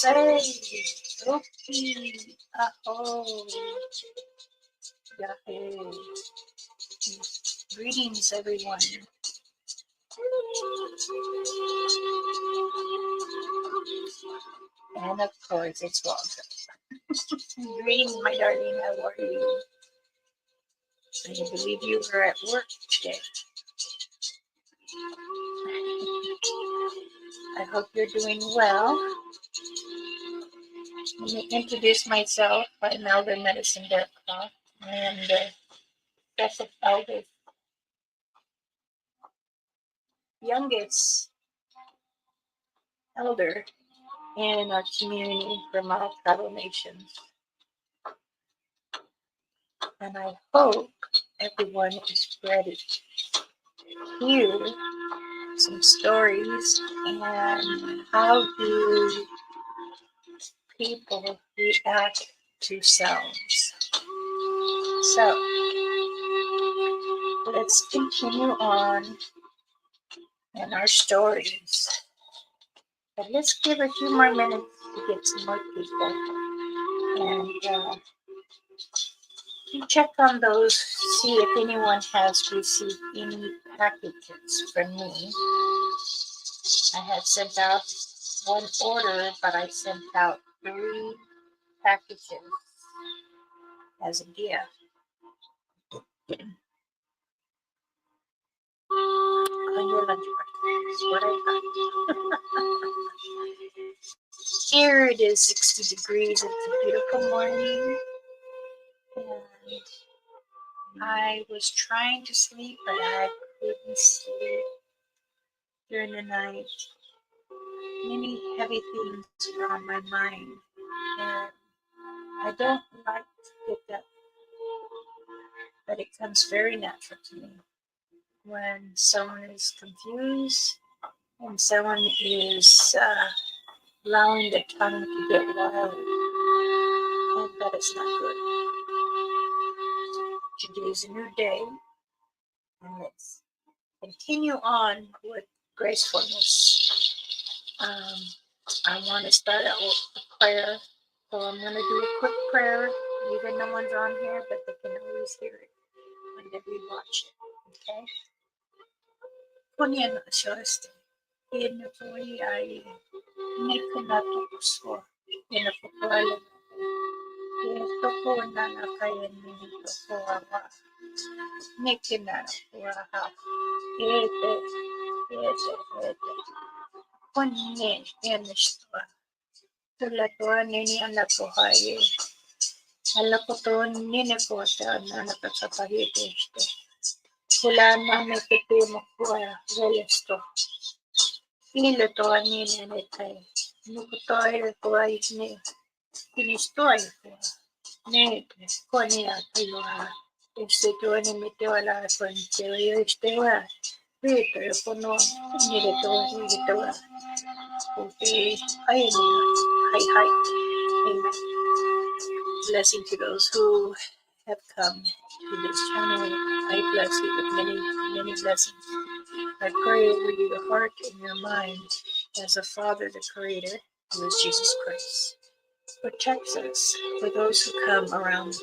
Hey, Roki, Aho, Yahoo. Greetings, everyone. And of course, it's welcome. Greetings, my darling. How are you? I believe you are at work today. I hope you're doing well. Let me introduce myself. I'm Elder Medicine Bearcroft. I am the special youngest elder in our community from our tribal nations. And I hope everyone is ready to hear some stories and how do people react to sounds. So let's continue on in our stories. But let's give a few more minutes to get some more people. And check on those, see if anyone has received any packages from me. I had sent out one order, but I sent out 3 packages as a gift. On your lunch break is what I thought. Here it is 60 degrees. It's a beautiful morning. And I was trying to sleep, but I couldn't sleep during the night. Many heavy things were on my mind. And I don't like to get up, but it comes very natural to me. When someone is confused and someone is allowing the tongue to get wild, and that is not good. Today is a new day, and let's continue on with gracefulness. I want to start out with a prayer, so I'm going to do a quick prayer. Even no one's on here, but they can always hear it when they rewatch it. Okay? Punya Shasta, in the boy I make another so in a popular. Yes, the poor Nana Kayan Minito for a while. Making that for a house. Yes. Punya in the store. Tulatuan nini anak ko haye. Alam ko to nini ko sa anak sa pahito ito. Kula na may pitimo ko resto. Ilo to nini nitay. Nuko to ay ko ay ni kinistoy ko. Ne ko niya tayo ha. Este to ni mitewala ko niyo este wa. Pito yo puno ni dito wa. Okay, ayun na. Hi. Amen. Blessing to those who have come to this channel. I bless you with many blessings. I pray over you the heart and your mind as a Father, the Creator, who is Jesus Christ. Protects us for those who come around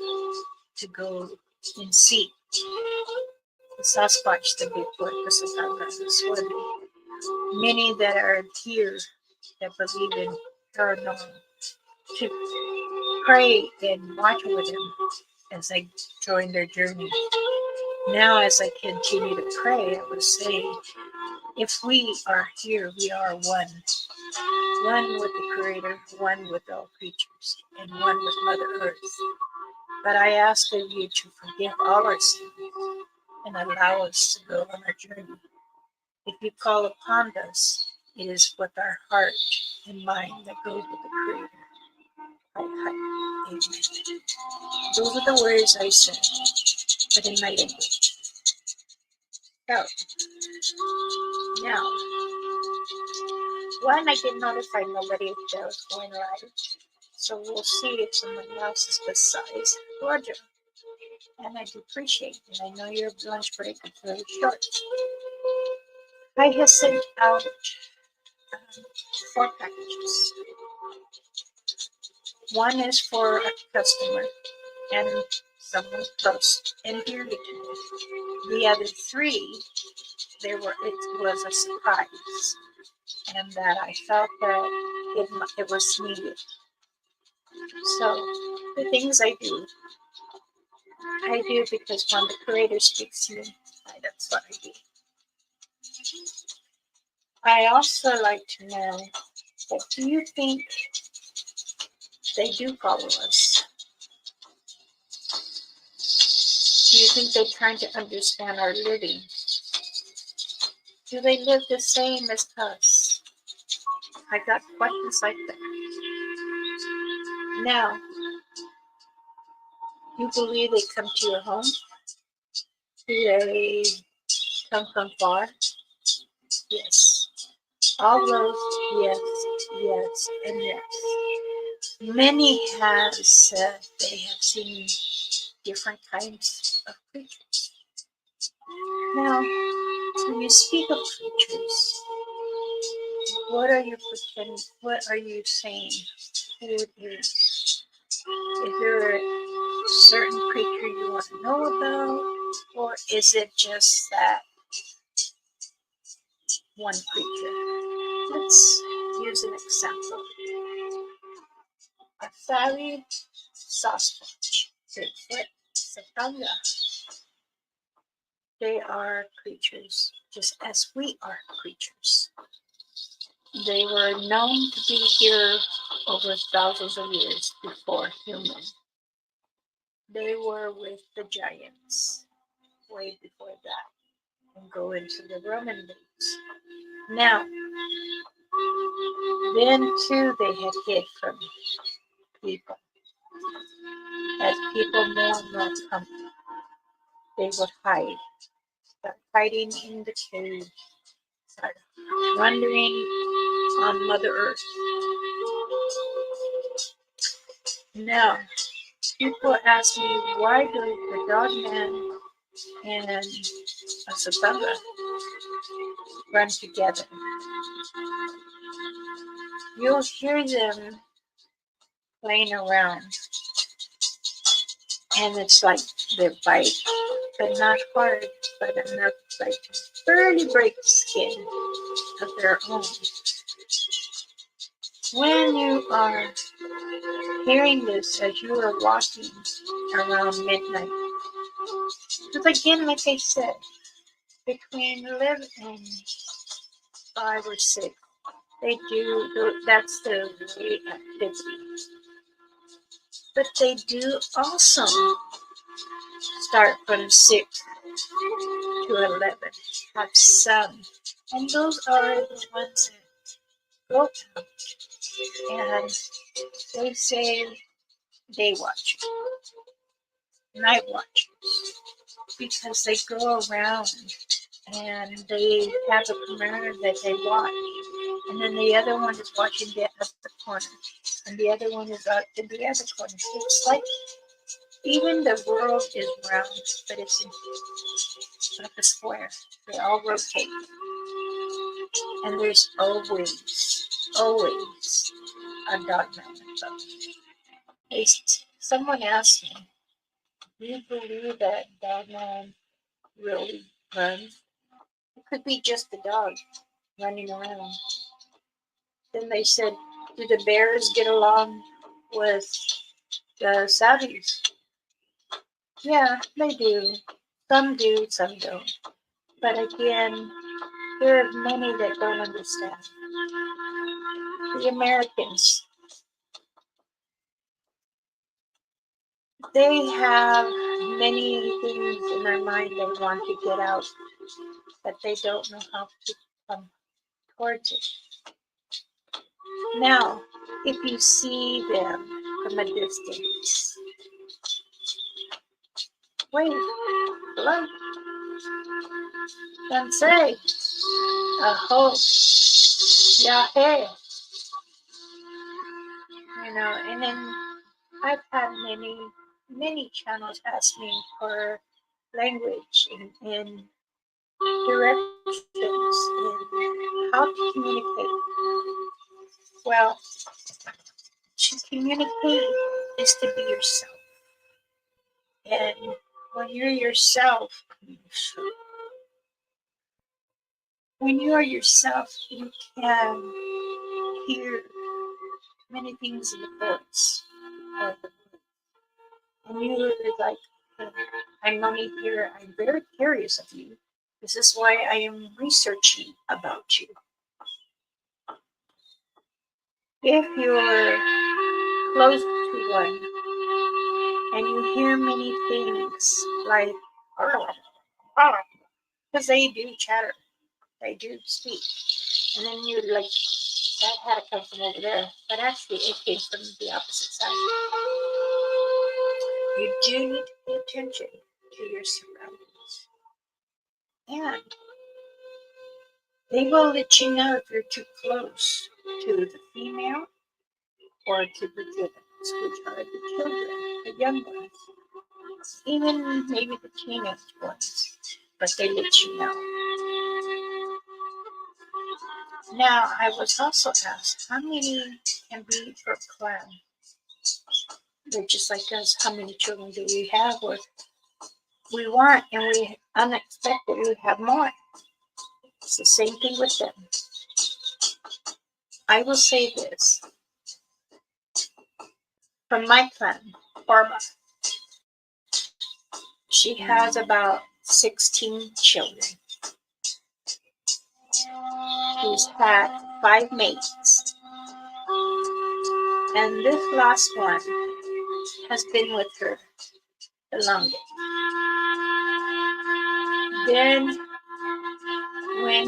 to go and seek the Sasquatch, the Bigfoot, the Satanga, the Swarby. Many that are here that believe in paranormal to pray and watch with them as I join their journey. Now, as I continue to pray, I would say, if we are here, we are one. One with the Creator, one with all creatures, and one with Mother Earth. But I ask of you to forgive all our sins and allow us to go on our journey. If you call upon us, it is with our heart and mind that goes with the Creator. Amen. Those are the words I said, but in my language. So, now, one, I get notified nobody else going live. So we'll see if someone else is besides Roger. And I do appreciate it. I know your lunch break is very short. I have sent out 4 packages. One is for a customer and someone close and dear to me. The other three, it was a surprise, and that I felt that it was needed. So the things I do because when the Creator speaks to me, that's what I do. I also like to know, what do you think they do follow us? Do you think they're trying to understand our living? Do they live the same as us? I got questions like that. Now, you believe they come to your home? Do they come from far? Yes. All those, yes, yes, and yes. Many have said they have seen different kinds of creatures. Now, when you speak of creatures, what are you pretending? What are you saying? Who it is? Is there a certain creature you want to know about, or is it just that one creature? Let's use an example. A fairy Sasquatch, Bigfoot, Satanga. They are creatures just as we are creatures. They were known to be here over thousands of years before human. They were with the giants way before that and go into the Roman days. Now, then too they had hid from people. As people more and more come, they would hide. Start hiding in the cave. Start wandering on Mother Earth. Now, people ask me, why do the dog man and a Sabanga run together? You'll hear them playing around, and it's like they bite, but not hard, but enough like to barely break the skin of their own. When you are hearing this as you are walking around midnight, because again, like I said, between 11 and 5 or 6, they do, that's the way activity. But they do also start from 6 to 11, have some. And those are the ones that go out and they say day watchers, night watchers, because they go around and they have a commander that they watch. And then the other one is watching the other corner. And the other one is out in the other corner. It's like even the world is round, but it's like a square. They all rotate. And there's always a dog man above. Someone asked me, do you believe that dog man really runs? It could be just the dog running around. Then they said, do the bears get along with the Saudis? Yeah, they do. Some do, some don't. But again, there are many that don't understand. The Americans, they have many things in their mind they want to get out, but they don't know how to come towards it. Now, if you see them from a distance, wait, hello, don't say, aho, yeah, hey, and then I've had many channels ask me for language and directions in how to communicate. Well, to communicate is to be yourself. And when you're yourself, when you are yourself, you can hear many things in the voice. And you're like, I'm only here, I'm very curious of you. This is why I am researching about you. If you're close to one and you hear many things like, because they do chatter, they do speak, and then you're like, that had to come from over there, but actually it came from the opposite side. You do need to pay attention to your surroundings. And they will let you know if you're too close to the female or to the juveniles, which are the children, the young ones, even maybe the teenage ones, but they let you know. Now, I was also asked, how many can be per clan? They're just like us. How many children do we have? Or we want, and we unexpectedly have more. It's the same thing with them. I will say this. From my clan, Barbara, she has about 16 children. She's had 5 mates. And this last one has been with her the longest. Then, when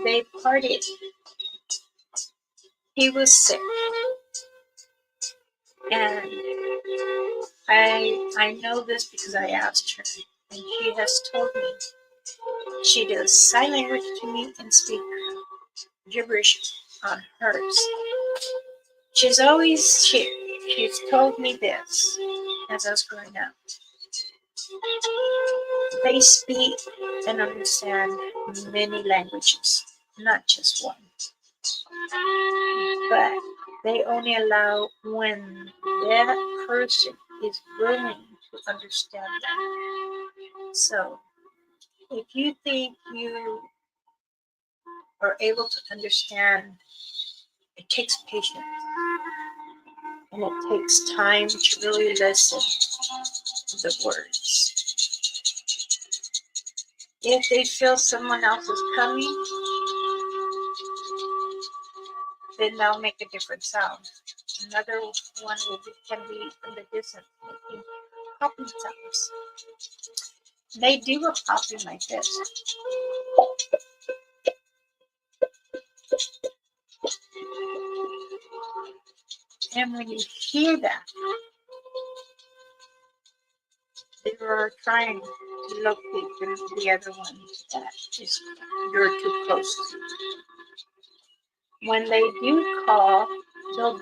they parted, he was sick. And I know this because I asked her. And she has told me she does sign language to me and speak gibberish on hers. She's told me this as I was growing up. They speak and understand many languages, not just one. But they only allow when that person is willing to understand them. So if you think you are able to understand, it takes patience. And it takes time to really listen to the words. If they feel someone else is coming, then they'll make a different sound. Another one can be from the distance, making popping sounds. They do a popping like this. And when you hear that, they are trying to locate the other one that is you're too close to. When they do call, they'll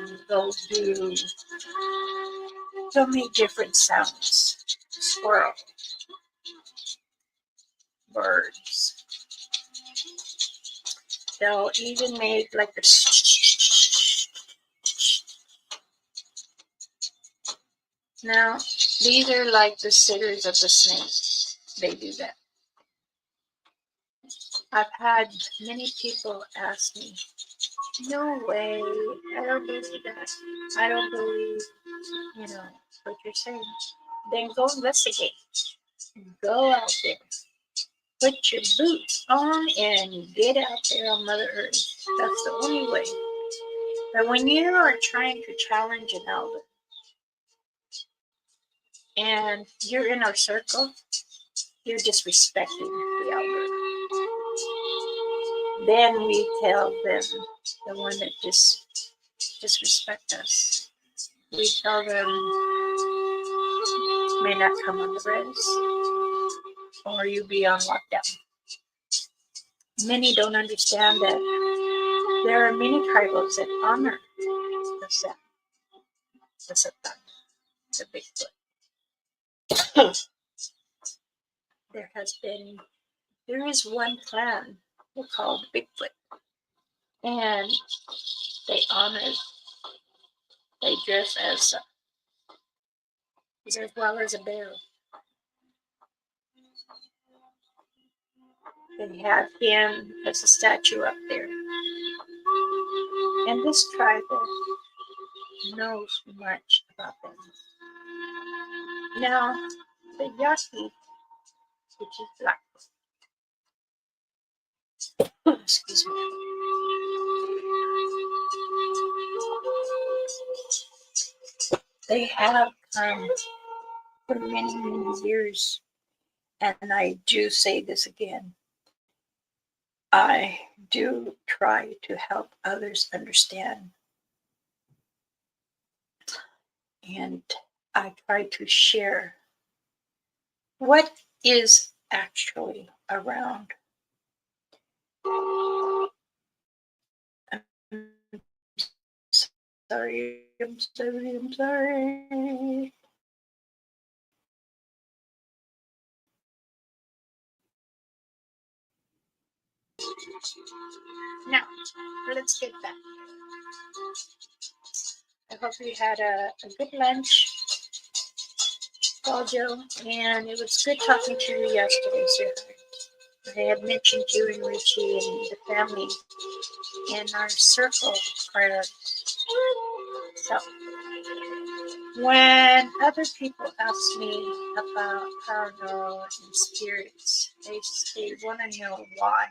make different sounds. Squirrel, birds. They'll even make like a. Now, these are like the sitters of the snake. They do that. I've had many people ask me, no way, I don't believe that. I don't believe, what you're saying. Then go investigate. Go out there. Put your boots on and get out there on Mother Earth. That's the only way. But when you are trying to challenge an elder and you're in our circle, you're disrespecting the elder. Then we tell them, the one that disrespect us, we tell them may not come on the res or you be on lockdown. Many don't understand that there are many tribals that honor the Satan, the Bigfoot. There is one clan called Bigfoot. And They honor, they dress as well as a bear. They have him as a statue up there. And this tribe knows much about them. Now, the Yaqui, which is black, excuse me, they have come for many, many years. And I do say this again. I do try to help others understand. And I try to share what is actually around. I'm sorry. Now, let's get back. I hope you had a good lunch, Joe, and it was good talking to you yesterday, sweetheart. I had mentioned you and Richie and the family in our circle of prayers. So, when other people ask me about paranormal and spirits, they want to know why.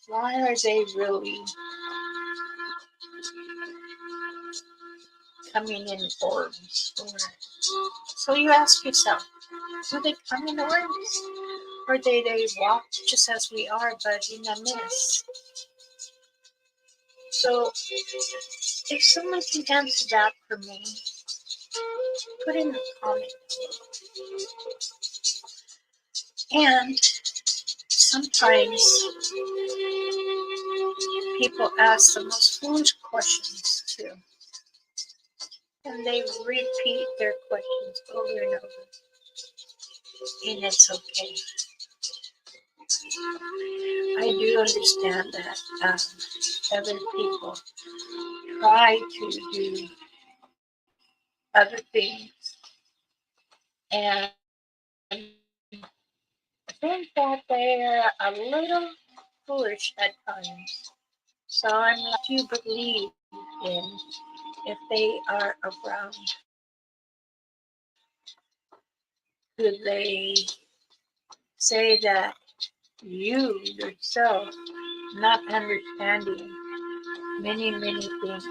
Why are they really coming in orbs? So you ask yourself, do they come in orbs? Or do they walk just as we are, but in a mist? So if someone can answer that for me, put in a comment. And sometimes people ask the most foolish questions too. And they repeat their questions over and over. And it's okay. I do understand that other people try to do other things. And I think that they're a little foolish at times. So I'm not to believe in if they are around. Do they say that you yourself not understanding many, many things?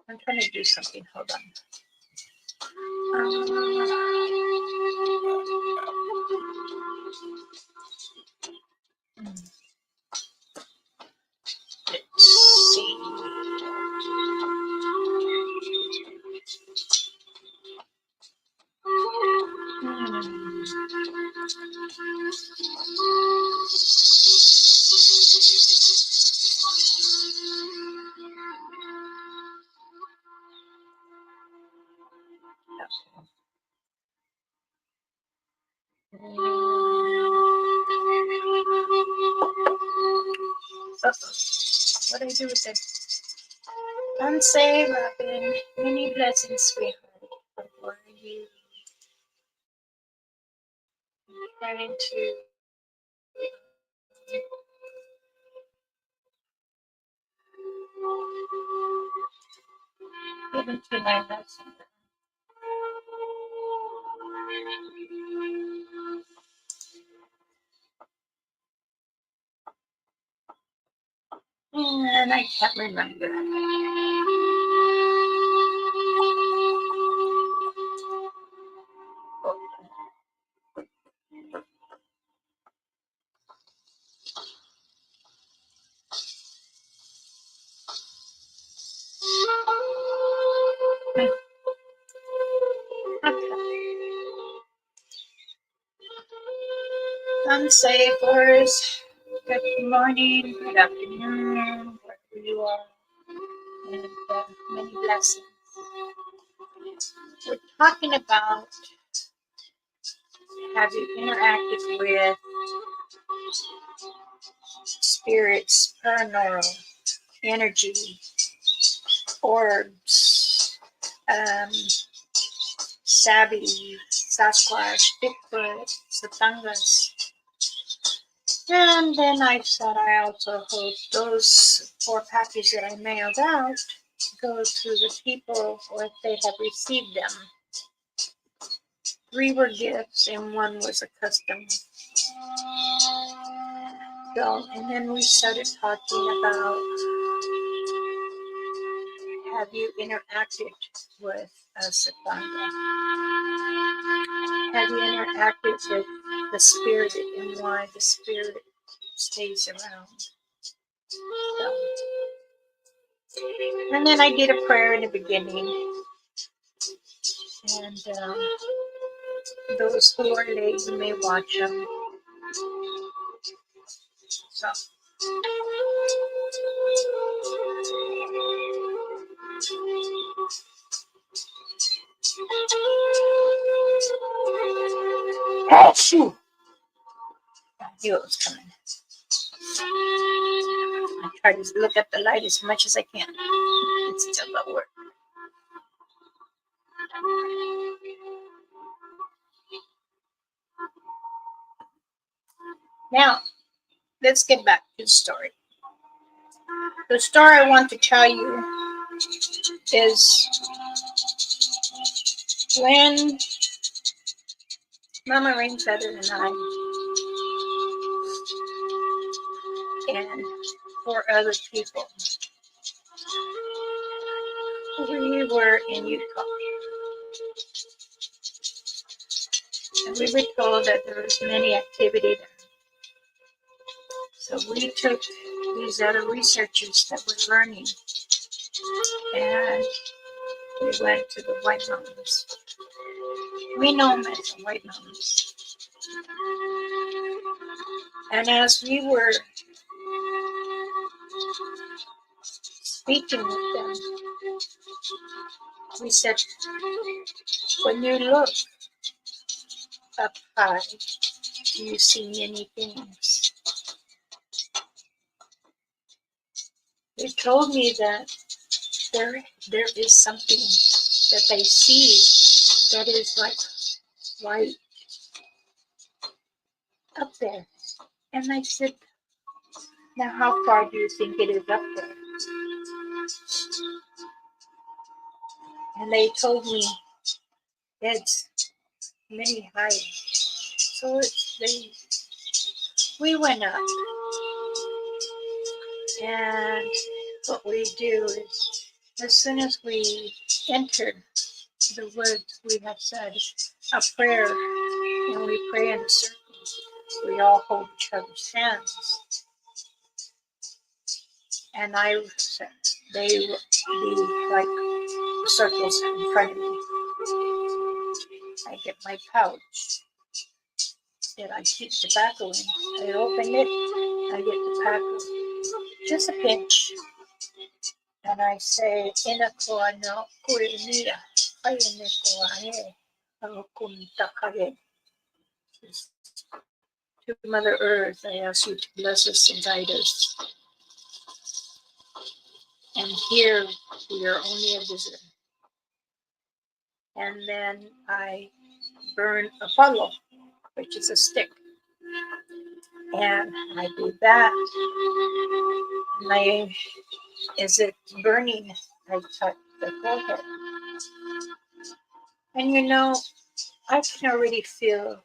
I'm trying to do something. Hold on. Let's see. What do I do with it? Unsay, Robin. Many blessings, sweetheart. For you trying to get into my lesson. And I can't remember. Unsay, Boris. Good morning, good afternoon, wherever you are, and many blessings. We're talking about have you interacted with spirits, paranormal, energy, orbs, um, Sabi, Sasquatch, Bigfoot, Satangas. And then I said I also hope those 4 packages that I mailed out go to the people or if they have received them. 3 were gifts and 1 was a custom. So, and then we started talking about, have you interacted with a Satanga? Have you interacted with the spirit and why the spirit stays around? So, and then I did a prayer in the beginning. And those who are late, you may watch them. So. Oh, shoot. I knew it was coming. I try to look at the light as much as I can. It's still not working. Now, let's get back to the story. The story I want to tell you is when Mama Rainfeather and I and 4 other people, we were in Utah. And we were told that there was many activity there. So we took these other researchers that were learning and we went to the White Mountains. We know them as the White Mountains. And as we were speaking with them, we said, when you look up high, do you see many things? They told me that there is something that they see that is like white up there. And I said, now how far do you think it is up there? And they told me it's many high. So we went up. And what we do is, as soon as we entered the woods, we have said a prayer, and we pray in a circle. We all hold each other's hands. And I said, they would be like circles in front of me. I get my pouch that I keep tobacco in. I open it, I get tobacco, just a pinch. And I say, Inakoa no kuinia, Ayanekoa Akuntakage. To Mother Earth, I ask you to bless us and guide us. And here we are only a visitor. And then I burn a palo, which is a stick. And I do that. And as it's burning, I touch the forehead. And you know, I can already feel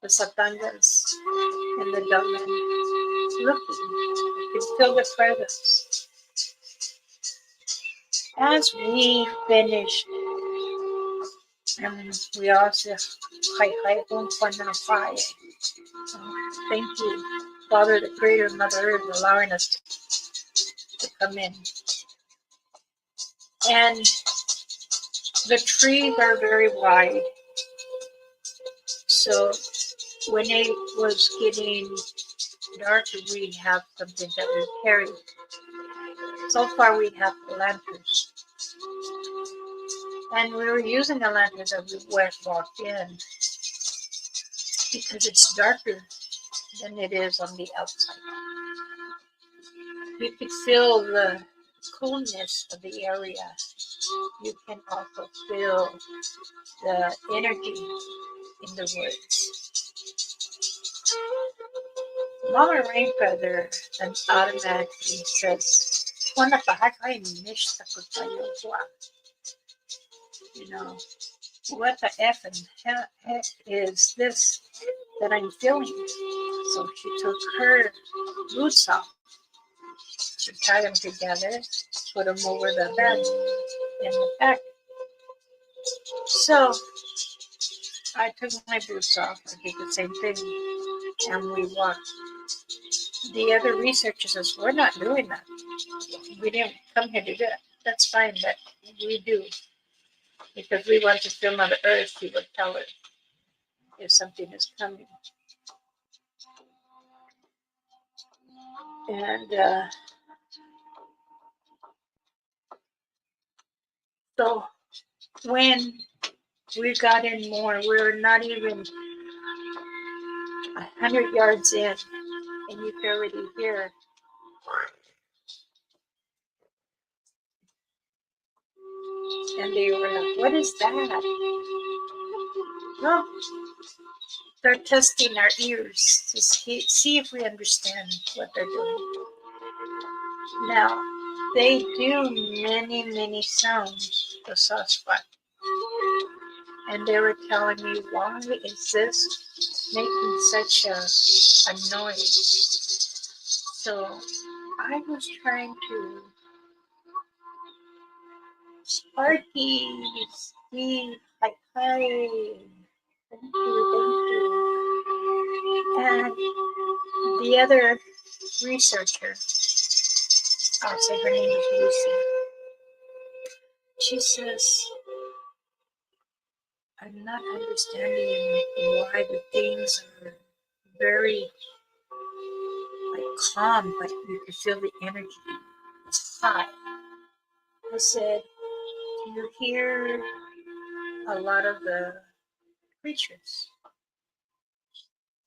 the satangas and the dogmen looking. I can feel the presence. As we finished, and we also thank you, Father, the Creator, Mother Earth, allowing us to come in. And the trees are very wide. So when it was getting darker, we have something that we carry. So far, we have the lanterns. And we were using the lanterns as we walked in because it's darker. than it is on the outside. You could feel the coolness of the area. You can also feel the energy in the woods. Mama Rainfeather then automatically says, "Wala pa kay miss ko tayo kwa." You know, what the F and heck is this that I'm feeling? So she took her boots off. She tied them together, put them over the bed in the back. So I took my boots off. I did the same thing, and we walked. The other researcher says, "We're not doing that. We didn't come here to do that." That's fine, but we do because we want to feel Mother Earth. She would tell her if something is coming, and so when we got in more, we were not even 100 yards in, and you could already hear. And they were like, "What is that?" Well, they're testing our ears to see if we understand what they're doing. Now, they do many, many sounds, the Sasquatch. And they were telling me, "Why is this making such a noise?" So I was trying to Sparky, Steve, hi. Thank you. And the other researcher, I'll say her name is Lucy. She says, "I'm not understanding why the things are very calm, but you can feel the energy. It's high." I said, "Do you hear a lot of the creatures?" I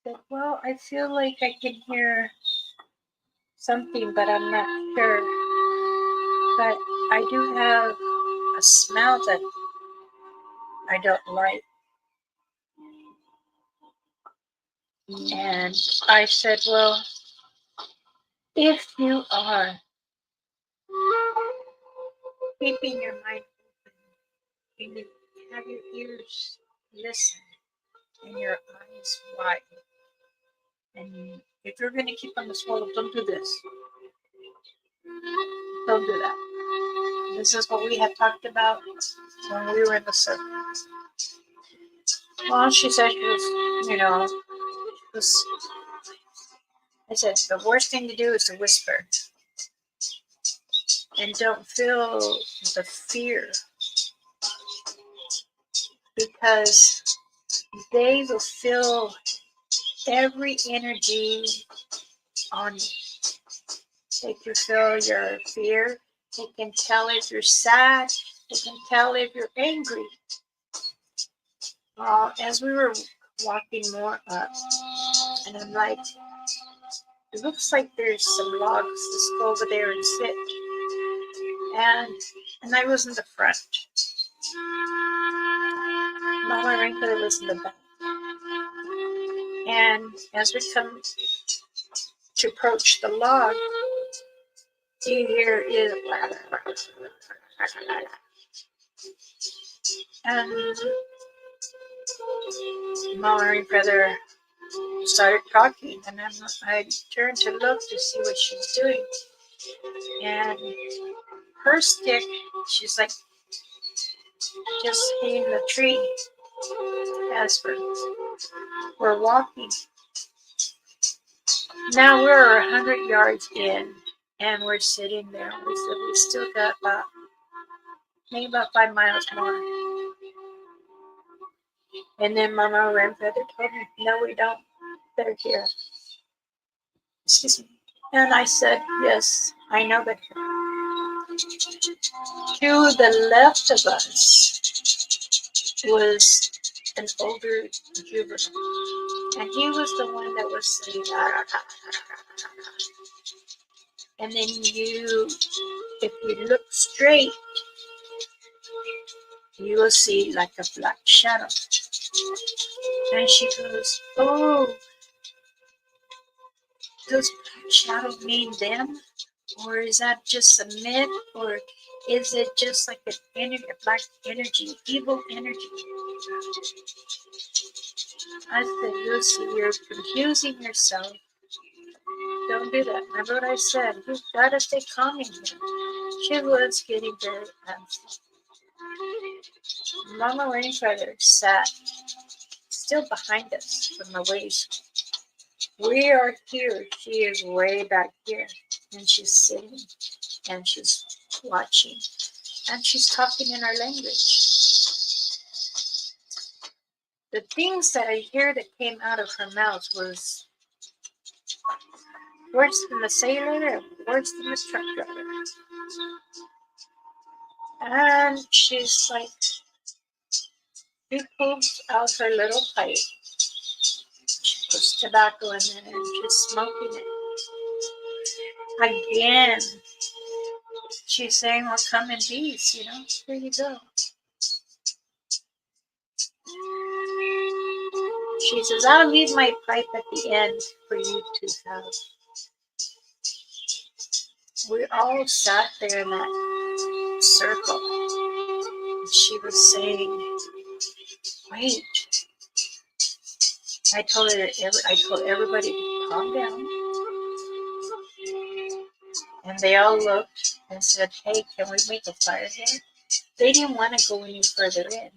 said, "Well, I feel like I can hear something, but I'm not sure. But I do have a smell that I don't like." And I said, "Well, if you are keeping your mind open and you have your ears listen and your eyes wide, and if you're going to keep on the swallow, don't do this. Don't do that. This is what we had talked about when we were in the circle." Well, she said she was, I said, "The worst thing to do is to whisper and don't feel the fear because they will feel every energy on you. They can feel your fear. They can tell if you're sad. They can tell if you're angry." As we were walking more up, and I'm like, "It looks like there's some logs. Let's go over there and sit." And I was in the front. Mama Rainfeather was in the back. And as we come to approach the log, you hear is, and Mama Rainfeather started talking, and I turned to look to see what she's doing. And her stick, she's like just hitting the tree as we're walking. Now we're 100 yards in, and we're sitting there. We said we still got maybe about 5 miles more. And then Mama Rainfeather told me, "No, we don't. They're here." Excuse me. And I said, "Yes, I know they're here." To the left of us was an older juvenile. And he was the one that was saying, "Ah, ah, ah, ah, ah." And then if you look straight, you will see like a black shadow. And she goes, "Oh, does black shadow mean them? Or is that just a myth? Or is it just like an energy, a black energy, evil energy?" I said, "Lucy, you're confusing yourself. Don't do that. Remember what I said? You've got to stay calm in here." She was getting very anxious. Mama Rainfeather sat still behind us from a ways. We are here. She is way back here. And she's sitting and she's watching. And she's talking in our language. The things that I hear that came out of her mouth was worse than the sailor and worse than the truck driver. And she's like, she pulls out her little pipe. She puts tobacco in there and she's smoking it. Again, she's saying, "Well, come in peace, you know, here you go." She says, "I'll leave my pipe at the end for you to have." We all sat there in that circle. She was saying, "Wait." I told everybody to calm down. And they all looked and said, "Hey, can we make a fire here?" They didn't want to go any further in.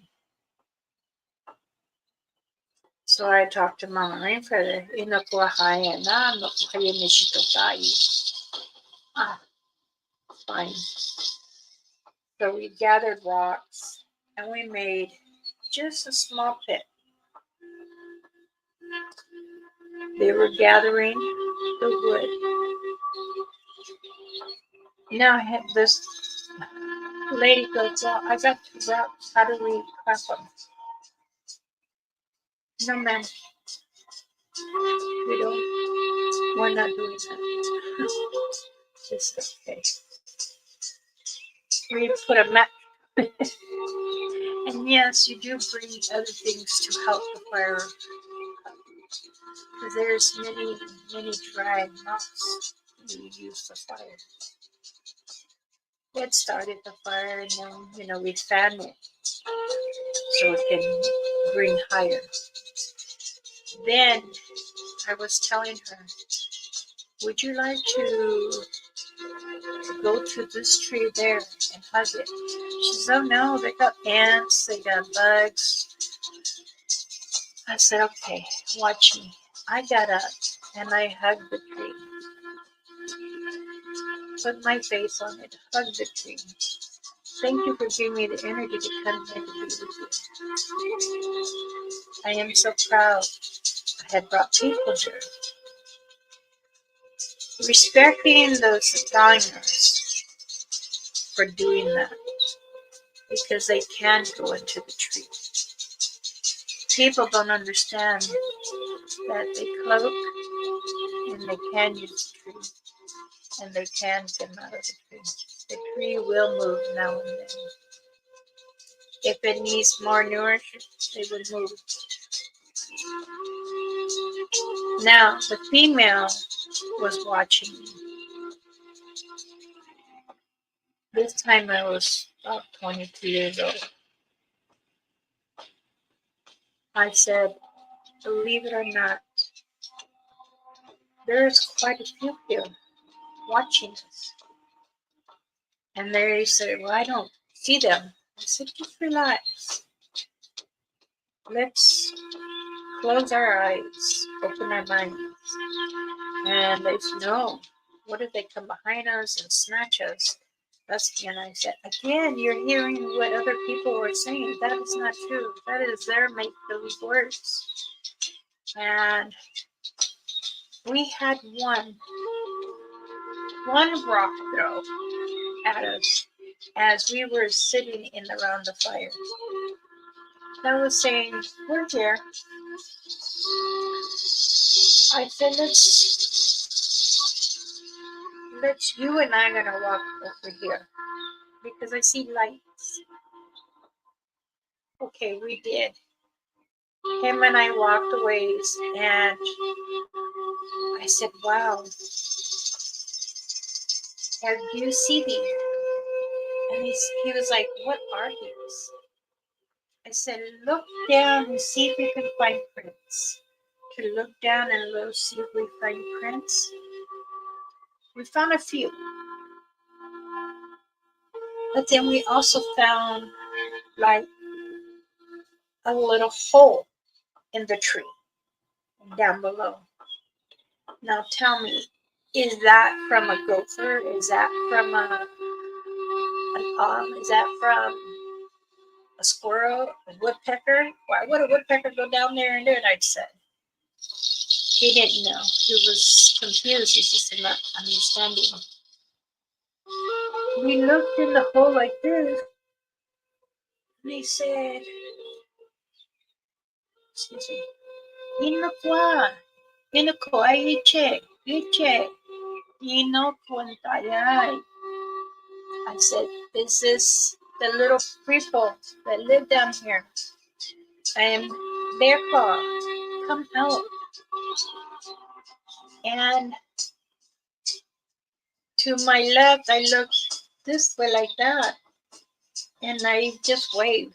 So I talked to Mama Rainfeather. Ah, fine. So we gathered rocks and we made just a small pit. They were gathering the wood. Now this lady goes, "Well, I got 2 rocks. How do we crack them?" "No, ma'am. We're not doing that." She said, "Okay." We put a mat. And yes, you do bring other things to help the fire. Because there's many dry moss you use for fire. It started the fire and then, we fan it so it can bring higher. Then I was telling her, "Would you like to go to this tree there and hug it?" She says, "Oh no, they got ants, they got bugs." I said, "Okay, watch me." I got up and I hugged the tree. Put my face on it, hugged the tree. "Thank you for giving me the energy to come here to be with you. I am so proud I had brought people here." Respecting those designers for doing that because they can go into the tree. People don't understand that they cloak and they can use the tree and they can come out of the tree. The tree will move now and then. If it needs more nourishment, they will move. Now, the female was watching me. This time I was about 22 years old. I said, "Believe it or not, there's quite a few here watching us." And they said, "Well, I don't see them." I said, "Just relax. Let's close our eyes, open our minds." And they said, "No, what if they come behind us and snatch us?" That's when I said, "Again, you're hearing what other people are saying. That is not true. That is their make-believe words." And we had one rock throw at us as we were sitting in around the fire. I was saying, we're here. I said, let's you and I are gonna walk over here because I see lights. Okay, we did. Him and I walked a ways, and I said, wow, have you seen these? And he was like, what are these? I said, look down and see if you can find prints. To look down and look, see if we find prints. We found a few. But then we also found like a little hole in the tree down below. Now tell me, is that from a gopher? Is that from is that from a squirrel, a woodpecker? Why would a woodpecker go down there and do it? I said. He didn't know. He was confused. He just did not understanding. We looked in the hole like this, and he said, excuse me, Inokwa, Inoko, Iche, Inokwantayai. I said, is this the little people that live down here? I am their car. Come out. And to my left, I looked this way like that. And I just waved.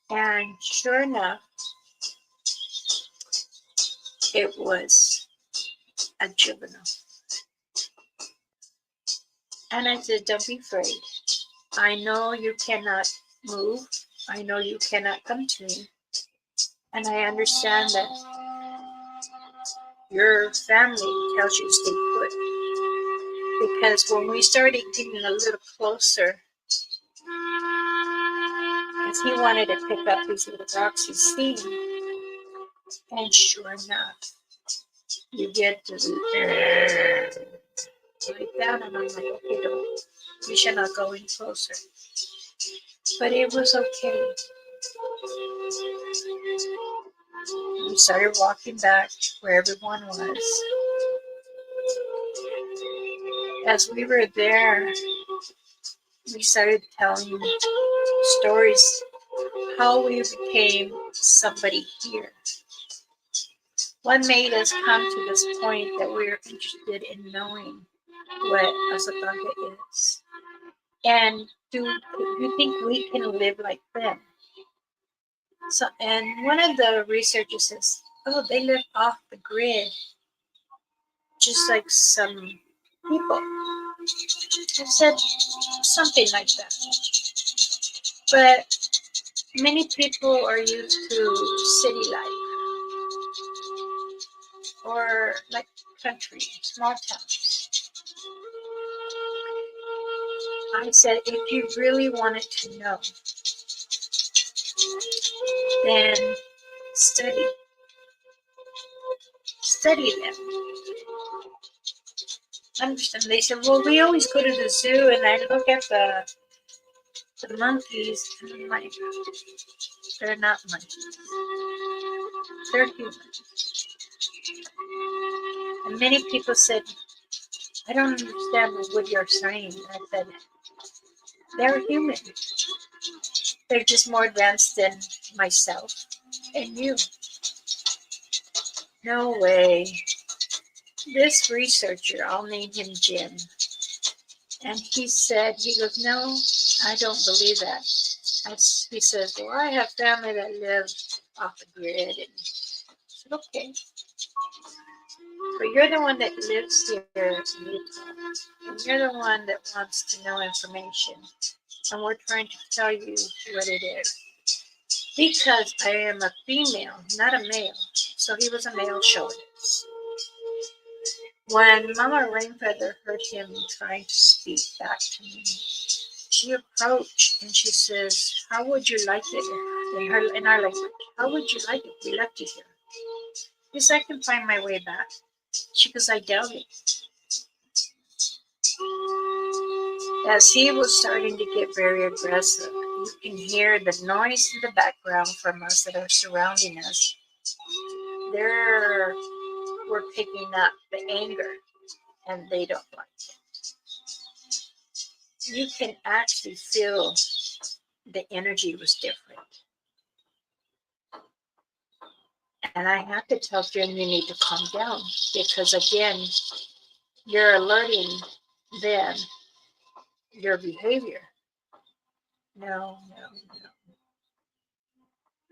And sure enough, it was a juvenile. And I said, don't be afraid. I know you cannot move. I know you cannot come to me. And I understand that your family tells you to stay put. Because when we started getting a little closer, because he wanted to pick up these little rocks he's seen, and sure enough, you get to like that, and I'm like, okay, don't, we should not go any closer. But it was okay. We started walking back where everyone was. As we were there, we started telling stories how we became somebody here. What made us come to this point that we're interested in knowing what Asatanga is? And do you think we can live like them? So, and one of the researchers says, oh, they live off the grid, just like some people. I said something like that. But many people are used to city life or like country, small towns. I said, if you really wanted to know, then study. Study them. Understand? They said, well, we always go to the zoo and I look at the monkeys and I'm like, they're not monkeys. They're humans. And many people said, I don't understand what you're saying. I said, they're human. They're just more advanced than myself and you. No way. This researcher, I'll name him Jim, and he goes, no, I don't believe that. He says, well, I have family that live off the grid. And I said, okay. But you're the one that lives here in Utah, and you're the one that wants to know information, and we're trying to tell you what it is. Because I am a female, not a male. So he was a male chauvinist. When Mama Rainfeather heard him trying to speak back to me, she approached and she says, how would you like it in our language? How would you like it if we left you here? Yes, I can find my way back. She goes, I doubt it. As he was starting to get very aggressive, You can hear the noise in the background from us that are surrounding us. We're picking up the anger, and they don't like it. You can actually feel the energy was different. And I have to tell Jen, you need to calm down, because again, you're alerting them your behavior. No.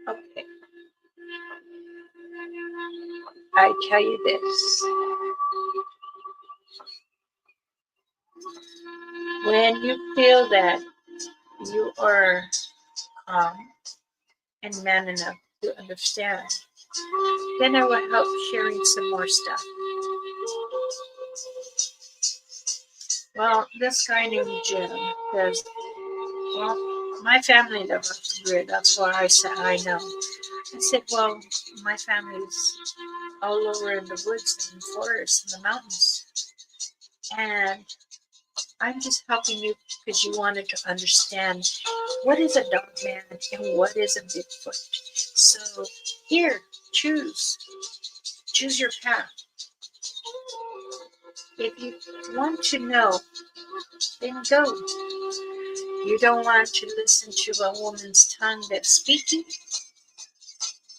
Okay. I tell you this. When you feel that you are calm and man enough to understand, then I will help sharing some more stuff. Well, this guy named Jim says, well, my family lives off the grid. That's why I said I know. I said, well, my family's all over in the woods and forests and the mountains. And I'm just helping you because you wanted to understand what is a dog man and what is a Bigfoot. So here, choose your path. If you want to know, then go. You don't want to listen to a woman's tongue that's speaking,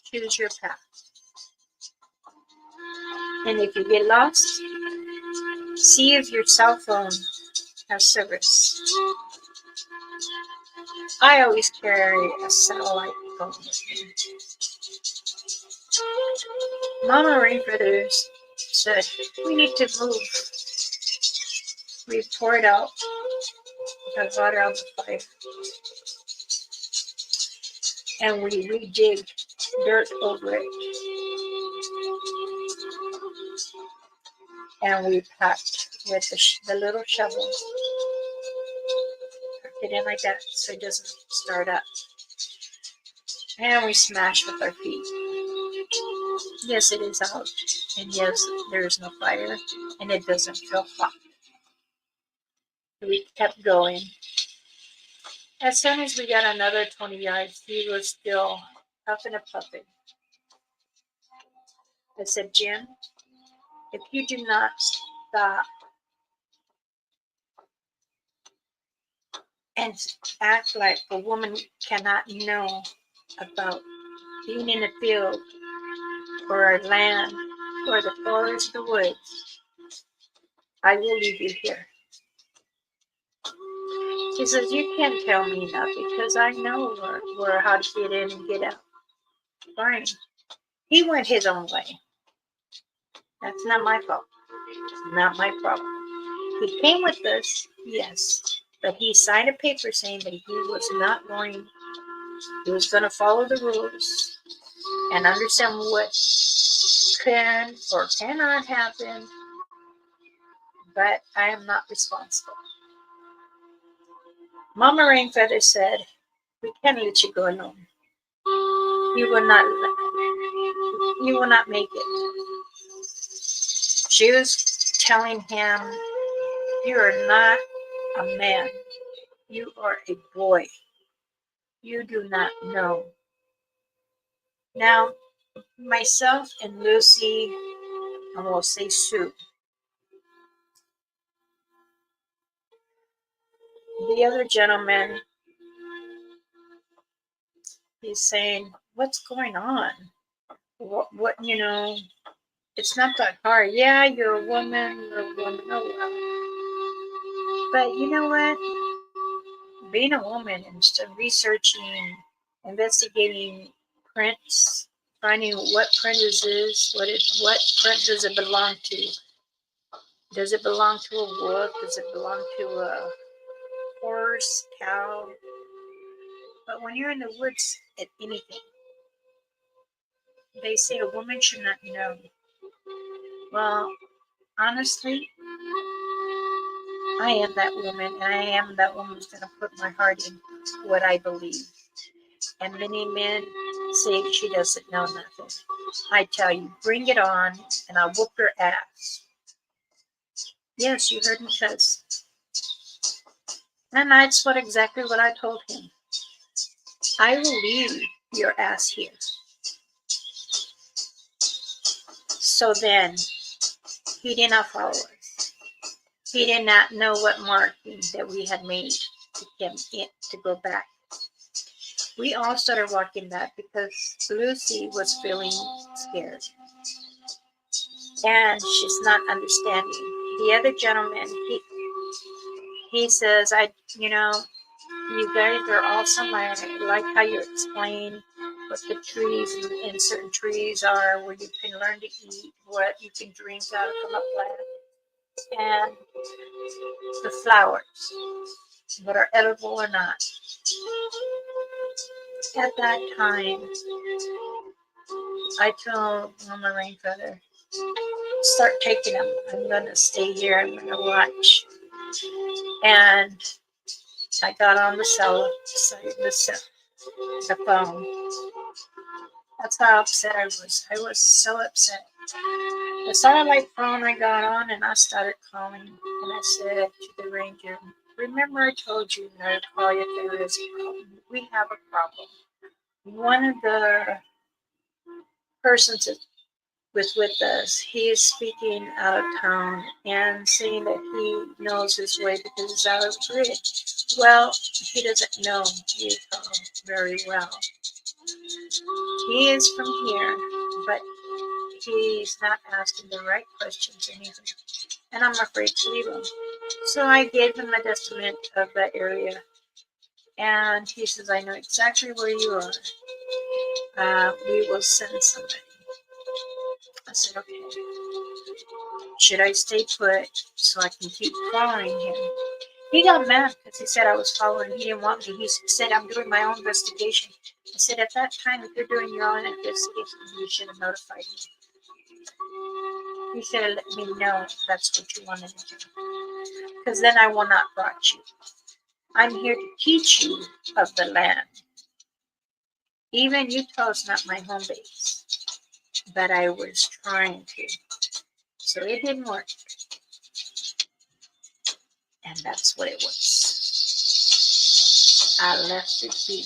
choose your path. And if you get lost, see if your cell phone has service. I always carry a satellite phone with me. Mama Rainfeathers said, we need to move. We poured out the water on the fire. And we redigged dirt over it. And we packed with the little shovel. Packed it in like that so it doesn't start up. And we smashed with our feet. Yes, it is out. And yes, there is no fire. And it doesn't feel hot. We kept going. As soon as we got another 20 yards, he was still huffing and puffing. I said, Jim, if you do not stop and act like a woman cannot know about being in the field or land or the forest, the woods, I will leave you here. He says, you can't tell me nothing because I know where how to get in and get out. Fine. He went his own way. That's not my fault. Not my problem. He came with us, yes, but he signed a paper saying that he was not going, he was going to follow the rules and understand what can or cannot happen, but I am not responsible. Mama Rainfeather said, we can't let you go alone. You will not make it. She was telling him, you are not a man. You are a boy. You do not know. Now, myself and Lucy, and we'll say Sue, the other gentleman, he's saying, what's going on? What, it's not that hard. Yeah, you're a woman, oh well. But you know what? Being a woman and researching, investigating prints, finding what print is this, what print does it belong to? Does it belong to a wolf? Does it belong to a horse, cow? But when you're in the woods at anything, they say a woman should not know. Well, honestly, I am that woman, and I am that woman who's going to put my heart in what I believe. And many men say she doesn't know nothing. I tell you, bring it on, and I'll whoop your ass. Yes, you heard me cuss. And that's exactly what I told him. I will leave your ass here. So then, he did not follow us. He did not know what marking that we had made to get in, to go back. We all started walking back because Lucy was feeling scared. And she's not understanding. The other gentleman, he says, you guys are awesome. I like how you explain what the trees and certain trees are, where you can learn to eat, what you can drink out from a plant, and the flowers, what are edible or not. At that time, I told Mama Rainfeather, start taking them. I'm going to stay here. I'm going to watch. And I got on the phone. That's how upset I was. I was so upset. The satellite phone I got on and I started calling. And I said to the ranger, remember I told you not to call you if there is a problem. We have a problem. One of the persons that was with us, he is speaking out of town and saying that he knows his way because he's out of the grid. Well, he doesn't know Utah very well. He is from here, but he's not asking the right questions and I'm afraid to leave him. So I gave him an estimate of that area, and he says, I know exactly where you are. We will send somebody. I said, okay. Should I stay put so I can keep following him? He got mad because he said I was following him. He didn't want me. He said, I'm doing my own investigation. I said, at that time, if you're doing your own investigation, you should have notified me. You should have let me know if that's what you wanted to do. Because then I will not brought you. I'm here to teach you of the land. Even Utah is not my home base. But I was trying to. So it didn't work. And that's what it was. I left it be.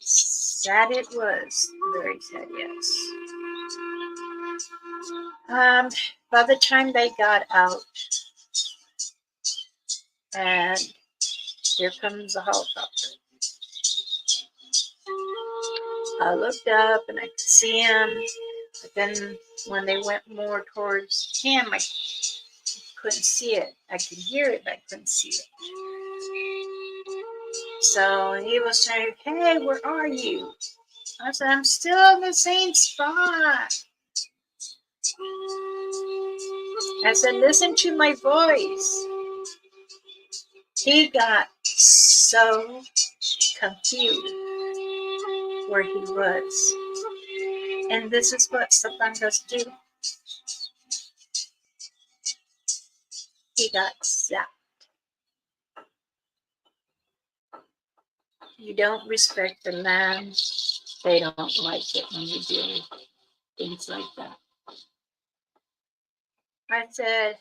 Sad it was. Very sad, yes. By the time they got out, and here comes the helicopter. I looked up and I could see him, but then when they went more towards him, I couldn't see it. I could hear it, but I couldn't see it. So he was saying, hey, where are you? I said, I'm still in the same spot. I said, listen to my voice. He got so confused where he was. And this is what Sapangas do. He got zapped. You don't respect the land, they don't like it when you do things like that. I said,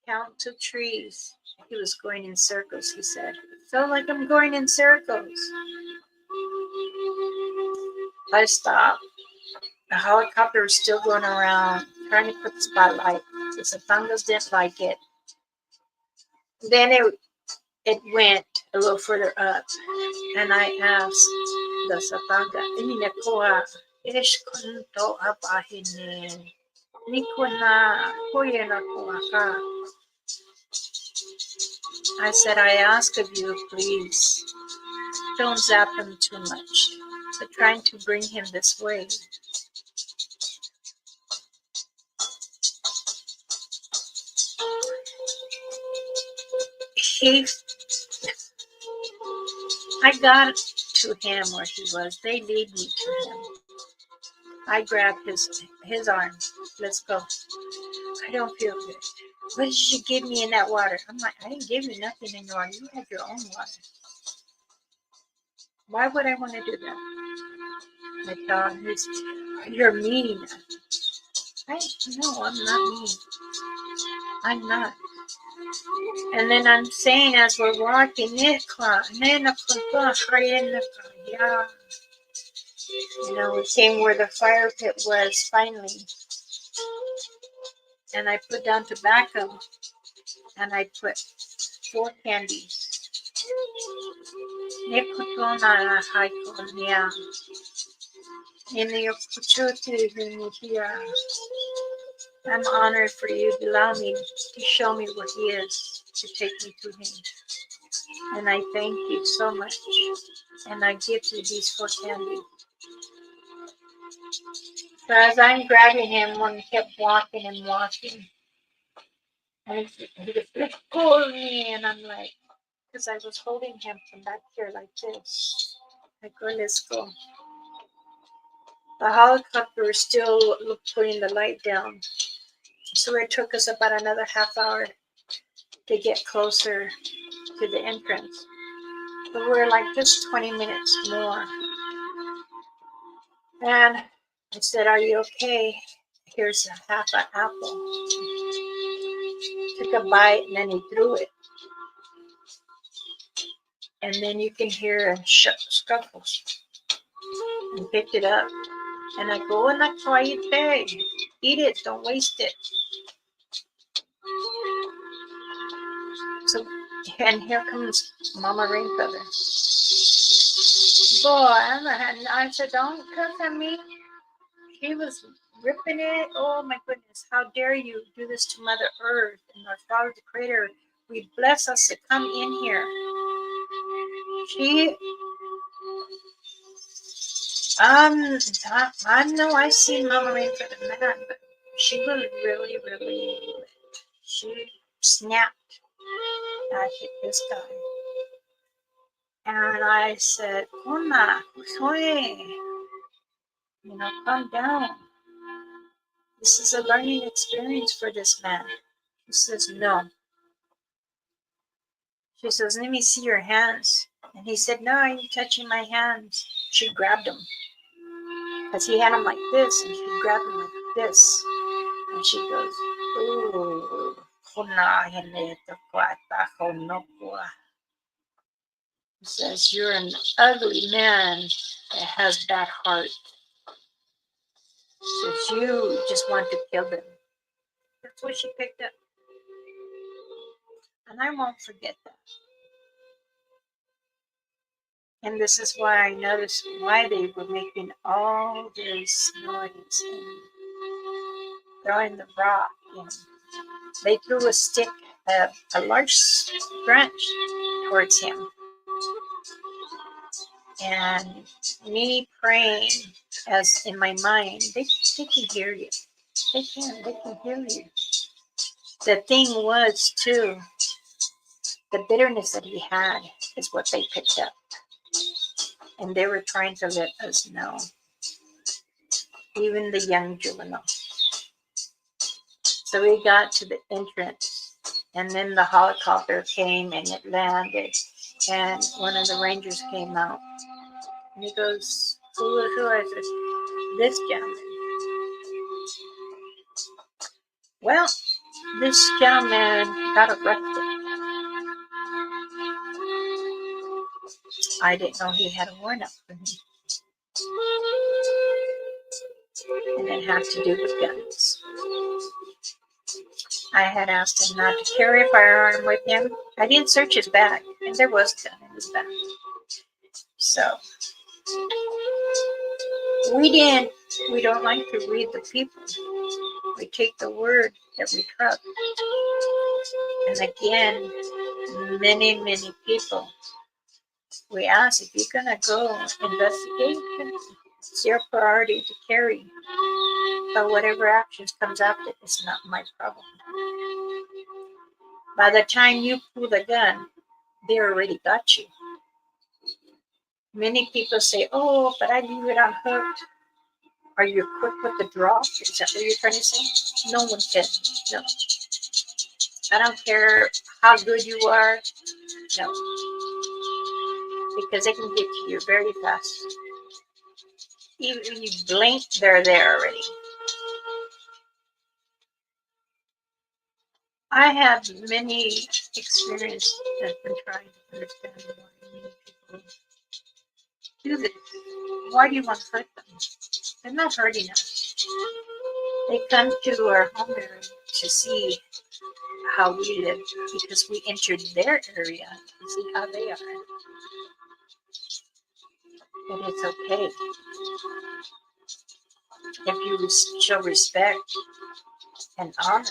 count to trees. He was going in circles, he said. I felt like I'm going in circles. I stopped. The helicopter was still going around, trying to put the spotlight. The Sapangas didn't like it. Then it went a little further up, and I asked the Sapanga, Inakoa, Ish Kunto Apahine, Nikona, Koyena. I said, I ask of you, please, don't zap him too much. They're trying to bring him this way. I got to him where he was. They lead me to him. I grabbed his arm. Let's go. I don't feel good. What did you give me in that water? I'm like, I didn't give you nothing in your water. You had your own water. Why would I want to do that? I tell him, you're mean. No, I'm not mean. I'm not. And then I'm saying as we're walking, yeah. You know, we came where the fire pit was finally. And I put down tobacco and I put 4 candies. I'm honored for you to allow me to show me what he is, to take me to him. And I thank you so much. And I give you these 4 candies. So as I'm grabbing him, one kept walking and walking. And he just pulled me, and I'm like, because I was holding him from back here like this. I go, let's go. The helicopter was still putting the light down. So it took us about another half hour to get closer to the entrance. But we're like just 20 minutes more. And I said, are you okay? Here's a half an apple. Took a bite and then he threw it. And then you can hear scuffles. And picked it up. And I go, and that's why you pay. Eat it, don't waste it. So, and here comes Mama Rainfeather. Boy, and I said, don't cuss at me. She was ripping it. Oh my goodness, how dare you do this to Mother Earth and our Father the Creator. We bless us to come in here. She, I know I see Mama Rainfeather mad, but she was really, really, she snapped at this guy. And I said, Oma, you know, calm down. This is a learning experience for this man. He says, no. She says, let me see your hands. And he said, no, are you touching my hands? She grabbed him. Because he had him like this, and she grabbed him like this. And she goes, ooh. He says, you're an ugly man that has bad heart. Says, you just want to kill them. That's what she picked up. And I won't forget that. And this is why I noticed why they were making all this noise and throwing the rock. And they threw a stick, a large branch towards him. And me praying as in my mind, they can hear you. They can hear you. The thing was too, the bitterness that he had is what they picked up. And they were trying to let us know, even the young juvenile. So we got to the entrance, and then the helicopter came and it landed, and one of the rangers came out, and he goes, who is this? This gentleman. Well, this gentleman got arrested. I didn't know he had a warrant out for him. And it had to do with guns. I had asked him not to carry a firearm with him. I didn't search his bag, and there was a gun in his bag. So we don't like to read the people. We take the word that we trust. And again, many, many people, we ask, if you're going to go investigate, it's your priority to carry. But whatever actions comes after, it's not my problem. By the time you pull the gun, they already got you. Many people say, oh, but I leave it unhooked. Are you quick with the draw? Is that what you're trying to say? No one can. No. I don't care how good you are. No. Because they can get to you very fast. Even when you blink, they're there already. I have many experiences that been trying to understand why many people do this. Why do you want to hurt them? They're not hurting us. They come to our home area to see how we live because we entered their area to see how they are. And it's okay if you show respect and honor,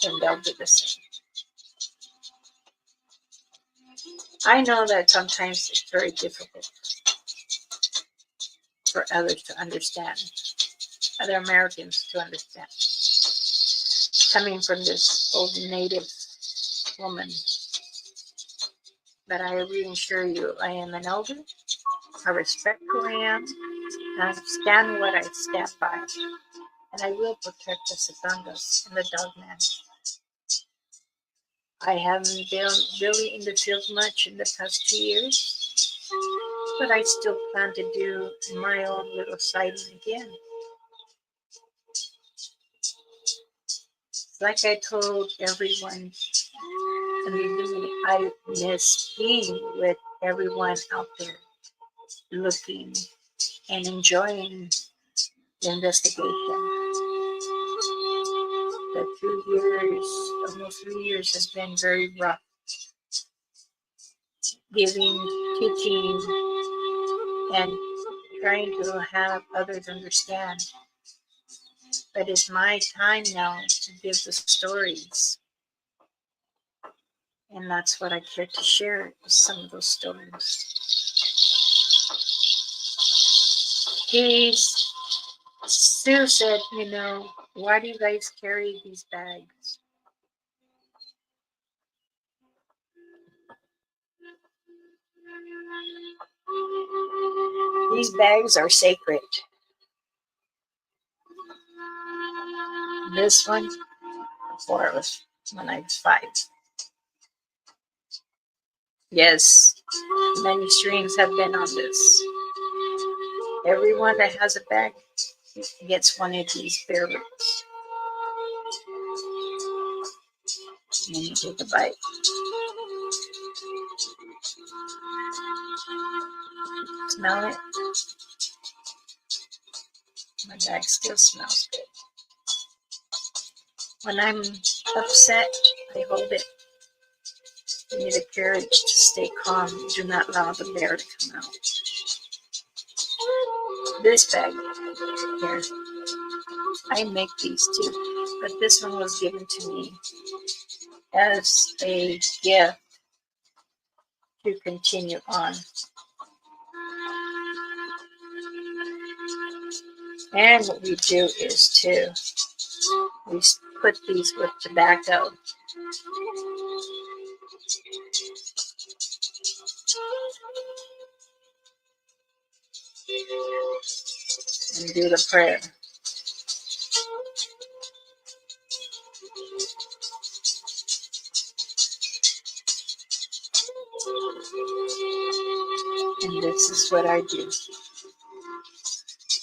then they'll do the same. I know that sometimes it's very difficult for others to understand, other Americans to understand. Coming from this old native woman, but I reassure you, I am an elder. I respect who I am. And I stand what I stand by. And I will protect the Satangas and the dog man. I haven't been really in the field much in the past 2 years, but I still plan to do my own little sighting again. Like I told everyone in the beginning, I miss being with everyone out there looking and enjoying the investigation. The 2 years, almost 3 years, has been very rough. Giving, teaching, and trying to have others understand. But it's my time now to give the stories. And that's what I care to share, is some of those stories. Sue said, why do you guys carry these bags? These bags are sacred. This one, when I was 5. Yes, many streams have been on this. Everyone that has a bag gets one of these bear ribs. And you take a bite. Smell it. My bag still smells good. When I'm upset, I hold it. You need the courage to stay calm. Do not allow the bear to come out. This bag here, I make these too, but this one was given to me as a gift to continue on. And what we do is we put these with tobacco. And do the prayer. And this is what I do.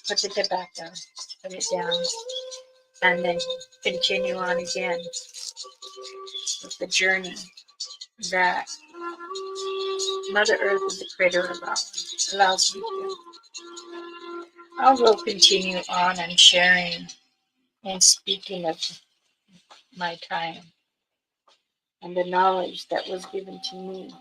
Put the tobacco, put it down, and then continue on again with the journey that Mother Earth is the creator allows me to. I will continue on and sharing and speaking of my time and the knowledge that was given to me.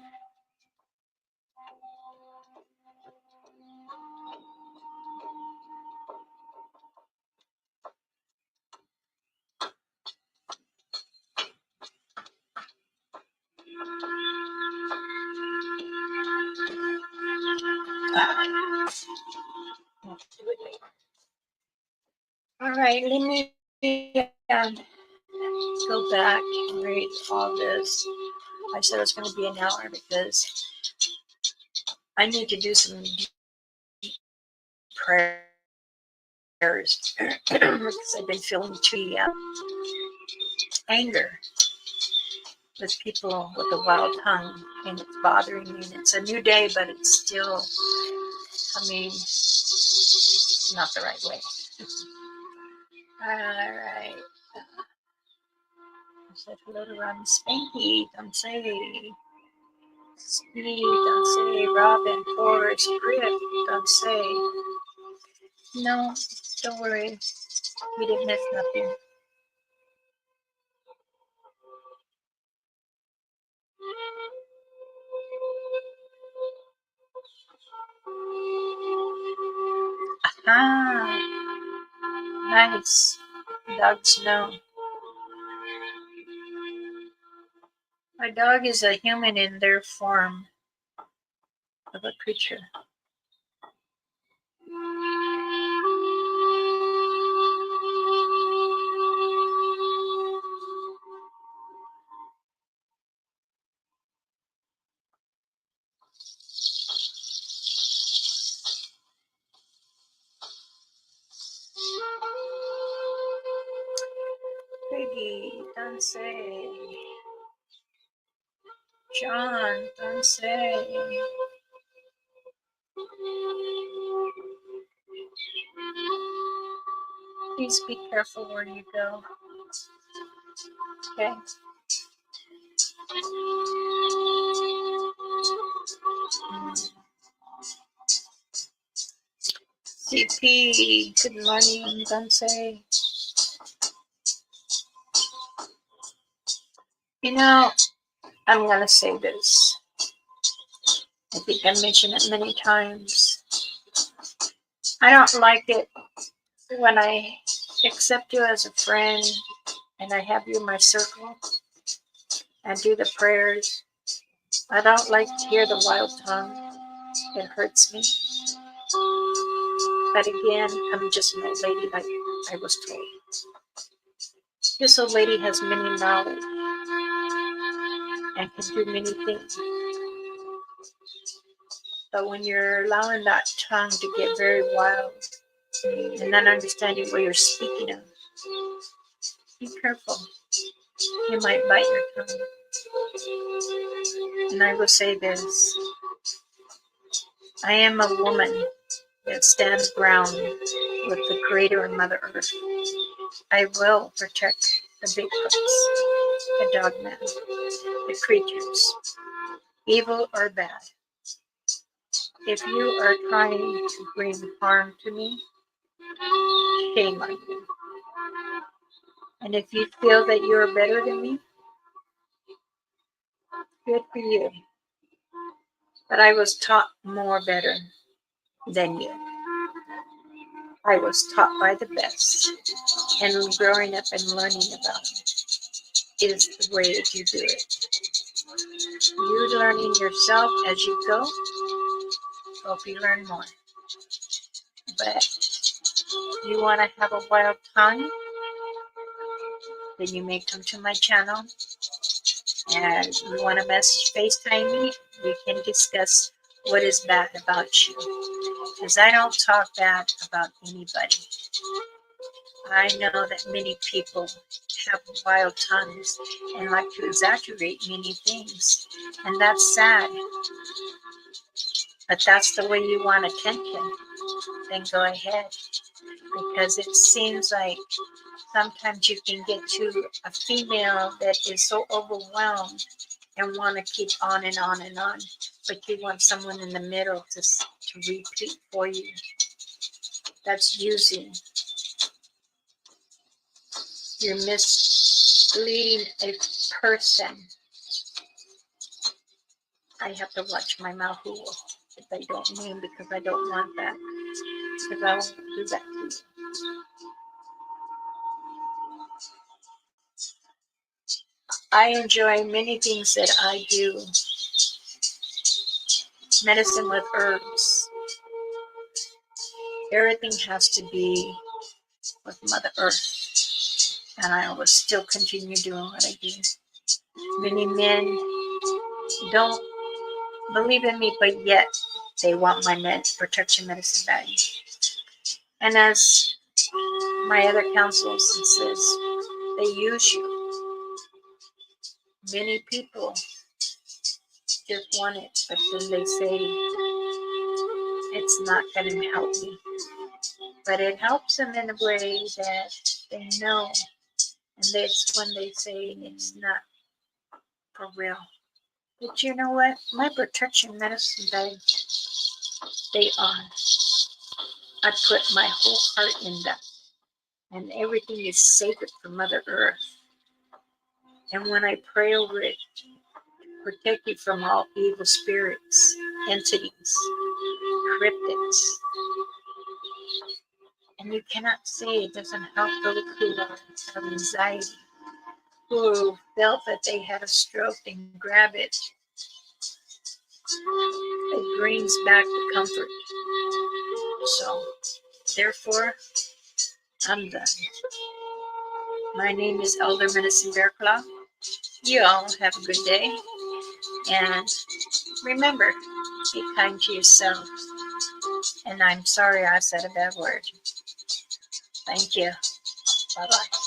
All right, let me go back and read all this. I said it's going to be an hour because I need to do some prayers because I've been feeling too anger with people with a wild tongue, and it's bothering me. And it's a new day, but it's still coming not the right way. All right. Said hello to Ron Spanky. Don't say Speed. Don't say Robin. Forrest. Grip. Don't say. No, don't worry. We didn't miss nothing. Ah, nice. Dogs know. A dog is a human in their form of a creature. Piggy, don't say. John, don't say. Please be careful where you go. Okay. CP, good morning, don't say. You know, I'm going to say this. I think I mentioned it many times. I don't like it when I accept you as a friend and I have you in my circle and do the prayers. I don't like to hear the wild tongue. It hurts me. But again, I'm just an old lady like I was told. This old lady has many knowledge and can do many things. But when you're allowing that tongue to get very wild and not understanding what you're speaking of, be careful. You might bite your tongue. And I will say this. I am a woman that stands ground with the Creator and Mother Earth. I will protect the Bigfoots, the dogmen, the creatures, evil or bad. If you are trying to bring harm to me, shame on you. And if you feel that you're better than me, good for you. But I was taught more better than you. I was taught by the best. And growing up and learning about it is the way that you do it. You learning yourself as you go. Hope you learn more. But you want to have a wild tongue, then you may come to my channel. And you want to message FaceTime me, we can discuss what is bad about you. Because I don't talk bad about anybody. I know that many people have wild tongues and like to exaggerate many things. And that's sad. But that's the way you want attention. Then go ahead. Because it seems like sometimes you can get to a female that is so overwhelmed and want to keep on and on and on. But you want someone in the middle to repeat for you. That's using. You're misleading a person. I have to watch my mouth if I don't name because I don't want that. Because I won't do that to you. I enjoy many things that I do. Medicine with herbs. Everything has to be with Mother Earth. And I will still continue doing what I do. Many men don't believe in me, but yet they want my protection medicine value. And as my other counsel says, they use you. Many people just want it, but then they say it's not going to help me. But it helps them in a way that they know And that's when they say it's not for real. But you know what? My protection medicine bag, they are. I put my whole heart in that. And everything is sacred for Mother Earth. And when I pray over it, protect you from all evil spirits, entities, cryptids. And you cannot say it doesn't help those who have anxiety, who felt that they had a stroke and grab it. It brings back the comfort. So, therefore, I'm done. My name is Elder Medicine Bear Claw. You all have a good day. And remember, be kind to yourself. And I'm sorry I said a bad word. Thank you. Bye-bye.